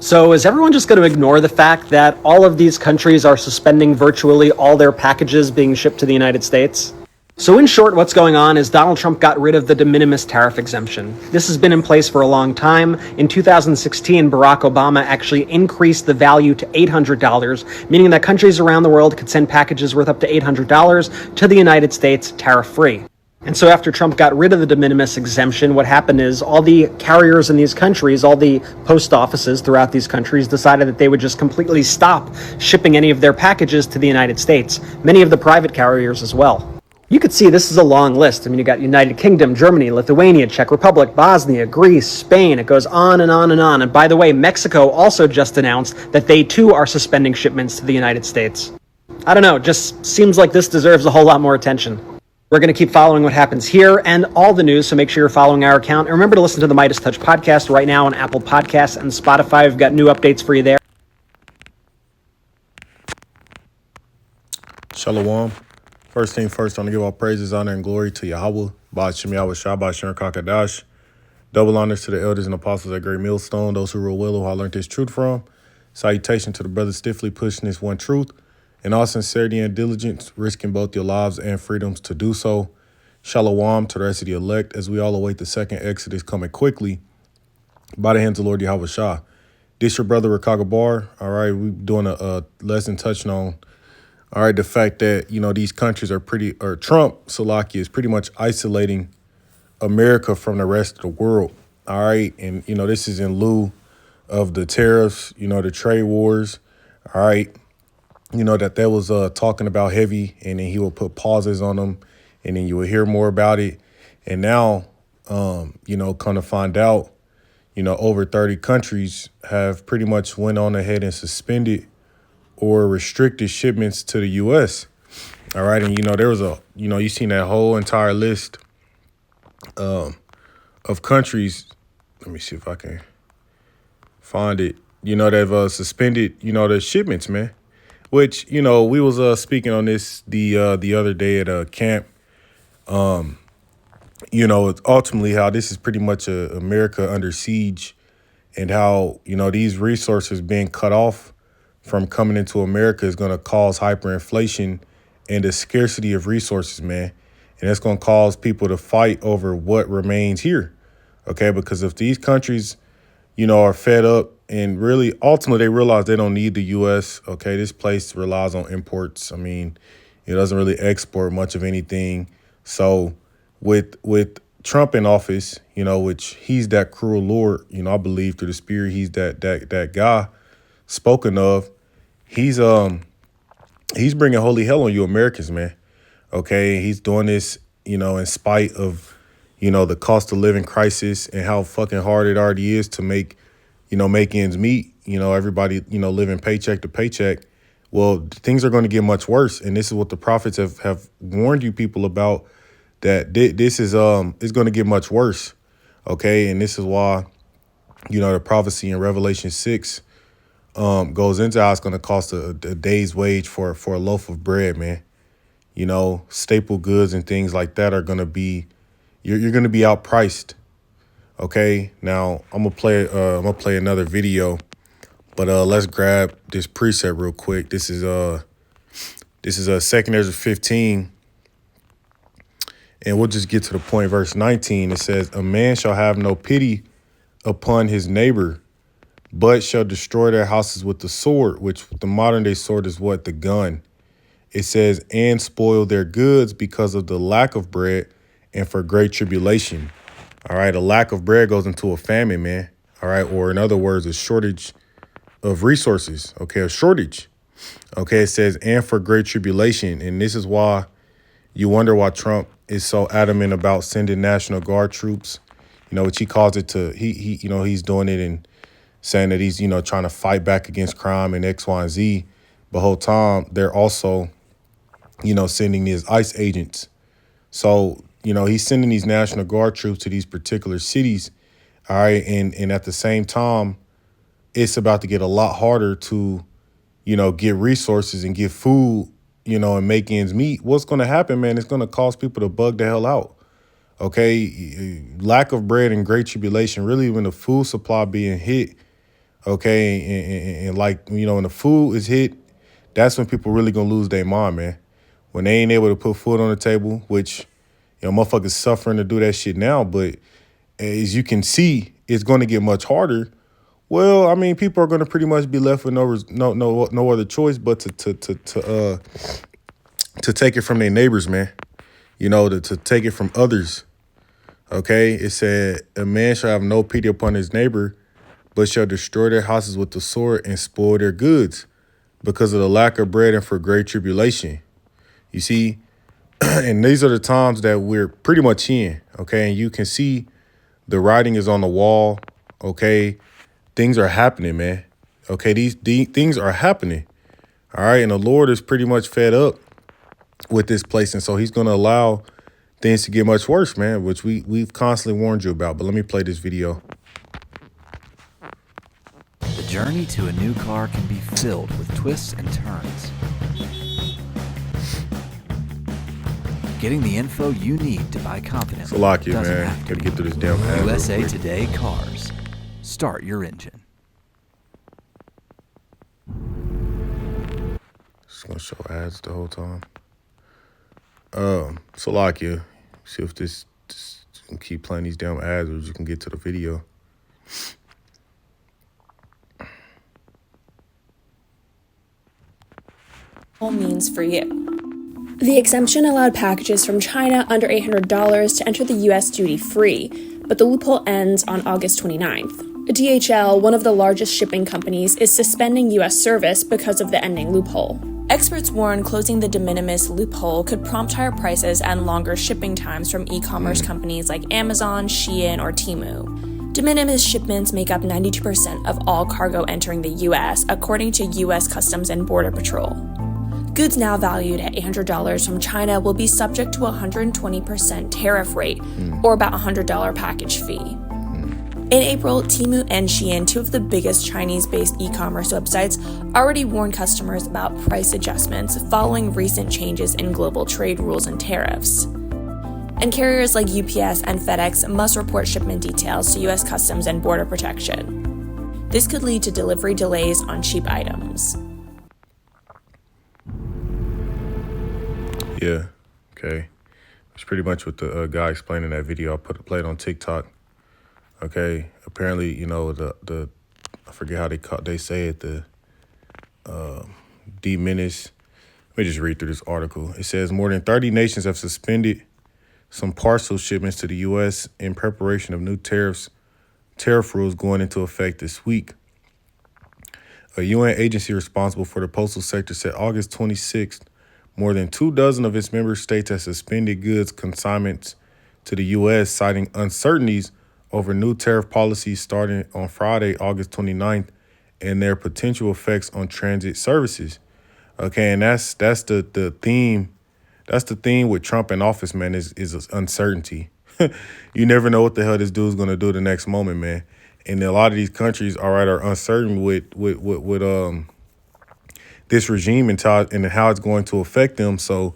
So is everyone just going to ignore the fact that all of these countries are suspending virtually all their packages being shipped to the United States? So in short, what's going on is Donald Trump got rid of the de minimis tariff exemption. This has been in place for a long time. In 2016, Barack Obama actually increased the value to $800, meaning that countries around the world could send packages worth up to $800 to the United States tariff-free. And so after Trump got rid of the de minimis exemption, what happened is all the carriers in these countries, all the post offices throughout these countries decided that they would just completely stop shipping any of their packages to the United States, many of the private carriers as well. You could see this is a long list. I mean, you got United Kingdom, Germany, Lithuania, Czech Republic, Bosnia, Greece, Spain. It goes on and on and on. And by the way, Mexico also just announced that they too are suspending shipments to the United States. I don't know, just seems like this deserves a whole lot more attention. We're going to keep following what happens here and all the news, so make sure you're following our account. And remember to listen to the Midas Touch podcast right now on Apple Podcasts and Spotify. We've got new updates for you there. Shalom. First thing first, I want to give all praises, honor, and glory to Yahweh, Ba'ashem Yahweh Shah, Ba'ashem Kakadash. Double honors to the elders and apostles at Great Millstone, those who rule well, who I learned this truth from. Salutation to the brothers stiffly pushing this one truth. In all sincerity and diligence, risking both your lives and freedoms to do so. Shalom to the rest of the elect as we all await the second Exodus coming quickly by the hands of Lord Yahweh Shah. This your brother Rakaga Bar. All right, we're doing a lesson touching on, all right, the fact that, these countries are Trump, Salaki, is pretty much isolating America from the rest of the world. All right, and, this is in lieu of the tariffs, the trade wars. All right. That was talking about heavy, and then he will put pauses on them, and then you will hear more about it. And now, come to find out, over 30 countries have pretty much went on ahead and suspended or restricted shipments to the U.S. All right. And, there was you seen that whole entire list of countries. Let me see if I can find it. They've suspended, the shipments, man. Which, we was speaking on this the other day at a camp. Ultimately how this is pretty much America under siege, and how, these resources being cut off from coming into America is going to cause hyperinflation and a scarcity of resources, man. And it's going to cause people to fight over what remains here. OK, because if these countries, are fed up and really ultimately they realize they don't need the U.S. OK, this place relies on imports. I mean, it doesn't really export much of anything. So with Trump in office, which he's that cruel Lord, I believe through the spirit, he's that guy spoken of. He's bringing holy hell on you Americans, man. OK, he's doing this, in spite of, the cost of living crisis and how fucking hard it already is to make ends meet, everybody, living paycheck to paycheck. Well, things are going to get much worse. And this is what the prophets have warned you people about, that this is going to get much worse. OK, and this is why, the prophecy in Revelation 6 goes into how it's going to cost a day's wage for a loaf of bread, man. Staple goods and things like that are going to be, you're going to be outpriced. Okay, now I'm gonna play another video, but let's grab this preset real quick. This is 2 Ezra 15, and we'll just get to the point. Verse 19, it says, "A man shall have no pity upon his neighbor, but shall destroy their houses with the sword," which the modern day sword is what? The gun. It says, "and spoil their goods because of the lack of bread and for great tribulation." All right, a lack of bread goes into a famine, man. All right, or in other words, a shortage of resources. Okay, a shortage. Okay, it says, "and for great tribulation." And this is why you wonder why Trump is so adamant about sending National Guard troops, which he calls it to, he's doing it and saying that he's, trying to fight back against crime and X, Y, and Z. But whole time they're also, sending these ICE agents. So, he's sending these National Guard troops to these particular cities. All right. And at the same time, it's about to get a lot harder to, get resources and get food, and make ends meet. What's going to happen, man? It's going to cause people to bug the hell out. OK, lack of bread and great tribulation, really, when the food supply being hit, Okay, and like, you know, when the food is hit, that's when people really gonna lose their mind, man. When they ain't able to put food on the table, which, you know, motherfuckers suffering to do that shit now, but as you can see, it's going to get much harder. Well, I mean, people are going to pretty much be left with no other choice but to take it from their neighbors, man. You know, to take it from others. Okay, it said a man shall have no pity upon his neighbor, but shall destroy their houses with the sword and spoil their goods because of the lack of bread and for great tribulation. You see, and these are the times that we're pretty much in. Okay, and you can see the writing is on the wall. Okay, things are happening, man. Okay, these things are happening. All right, and the Lord is pretty much fed up with this place, and so He's going to allow things to get much worse, man, which we've constantly warned you about. But let me play this video. The journey to a new car can be filled with twists and turns. Getting the info you need to buy confidently. So lock you, doesn't man. have to Gotta be. get through this damn ad real USA quick. Today Cars. Start your engine. Just gonna show ads the whole time. So lock you. See if this can keep playing these damn ads, or you can get to the video. Means for you. The exemption allowed packages from China under $800 to enter the U.S. duty-free, but the loophole ends on August 29th. DHL, one of the largest shipping companies, is suspending U.S. service because of the ending loophole. Experts warn closing the de minimis loophole could prompt higher prices and longer shipping times from e-commerce companies like Amazon, Shein, or Temu. De minimis shipments make up 92% of all cargo entering the U.S., according to U.S. Customs and Border Patrol. Goods now valued at $800 from China will be subject to a 120% tariff rate, or about a $100 package fee. In April, Temu and Shein, two of the biggest Chinese-based e-commerce websites, already warned customers about price adjustments following recent changes in global trade rules and tariffs. And carriers like UPS and FedEx must report shipment details to U.S. Customs and Border Protection. This could lead to delivery delays on cheap items. Yeah, okay. It's pretty much what the guy explained in that video. I played on TikTok. Okay, apparently, you know, the I forget how they say it, the diminish. Let me just read through this article. It says more than 30 nations have suspended some parcel shipments to the U.S. in preparation of new tariff rules going into effect this week. A UN agency responsible for the postal sector said August 26th, more than 24 of its member states have suspended goods consignments to the U.S., citing uncertainties over new tariff policies starting on Friday, August 29th, and their potential effects on transit services. Okay, and that's the theme. That's the theme with Trump in office, man, is uncertainty. You never know what the hell this dude's gonna do the next moment, man. And a lot of these countries, all right, are uncertain with this regime and how it's going to affect them. So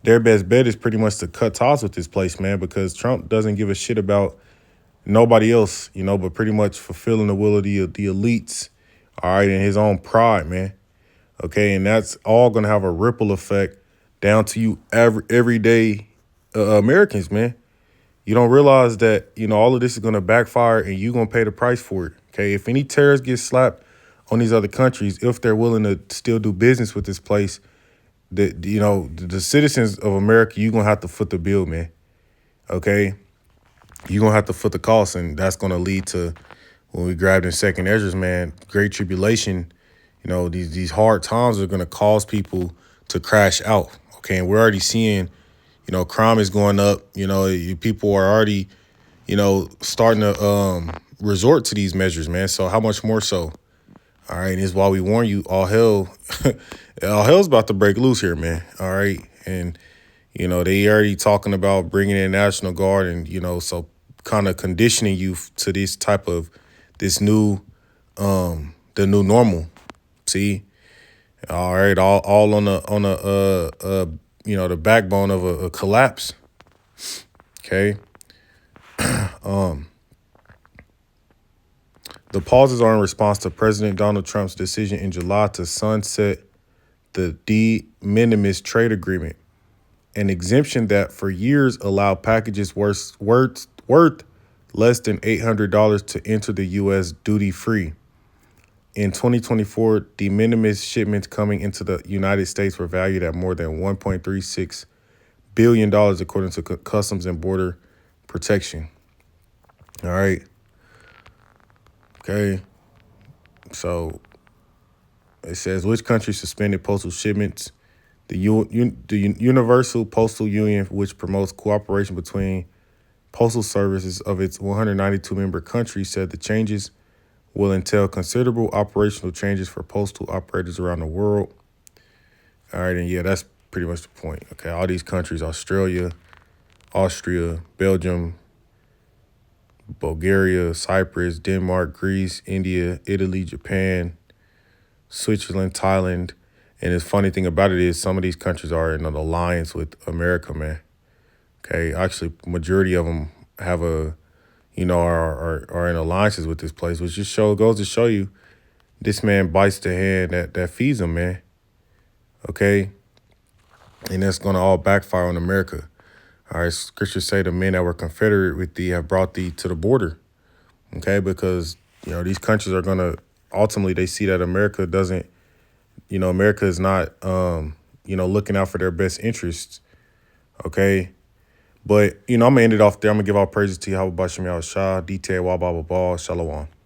their best bet is pretty much to cut ties with this place, man, because Trump doesn't give a shit about nobody else, you know, but pretty much fulfilling the will of the elites, all right, and his own pride, man. Okay, and that's all going to have a ripple effect down to you everyday Americans, man. You don't realize that, you know, all of this is going to backfire and you're going to pay the price for it. Okay, if any tariffs get slapped on these other countries, if they're willing to still do business with this place, that, you know, the citizens of America, you're going to have to foot the bill, man. Okay, you're going to have to foot the cost, and that's going to lead to, when we grabbed in second Ezra's, man, great tribulation. You know, these hard times are going to cause people to crash out. Okay, and we're already seeing, you know, crime is going up. You know, people are already, you know, starting to resort to these measures, man. So how much more so? All right, and this is why we warn you, all hell's about to break loose here, man. All right, and, you know, they already talking about bringing in National Guard and, you know, so kind of conditioning you to this type of, this new, the new normal. See, all right, all on a you know, the backbone of a collapse. Okay. The pauses are in response to President Donald Trump's decision in July to sunset the de minimis trade agreement, an exemption that for years allowed packages worth less than $800 to enter the U.S. duty-free. In 2024, de minimis shipments coming into the United States were valued at more than $1.36 billion, according to Customs and Border Protection. All right. Okay. So it says, which country suspended postal shipments? The Universal Postal Union, which promotes cooperation between postal services of its 192-member countries, said the changes will entail considerable operational changes for postal operators around the world. All right, and yeah, that's pretty much the point. Okay, all these countries, Australia, Austria, Belgium, Bulgaria, Cyprus, Denmark, Greece, India, Italy, Japan, Switzerland, Thailand. And the funny thing about it is some of these countries are in an alliance with America, man. Okay, actually, majority of them have are in alliances with this place, which just goes to show you this man bites the hand that feeds him, man. Okay, and that's going to all backfire on America. All right, scriptures say the men that were confederate with thee have brought thee to the border. Okay, because, these countries are going to, ultimately, they see that America doesn't, America is not, looking out for their best interests. Okay. But, I'm going to end it off there. I'm going to give all praises to Yahweh Bashem Yahushua, detail, wah, blah, blah, blah, shalom.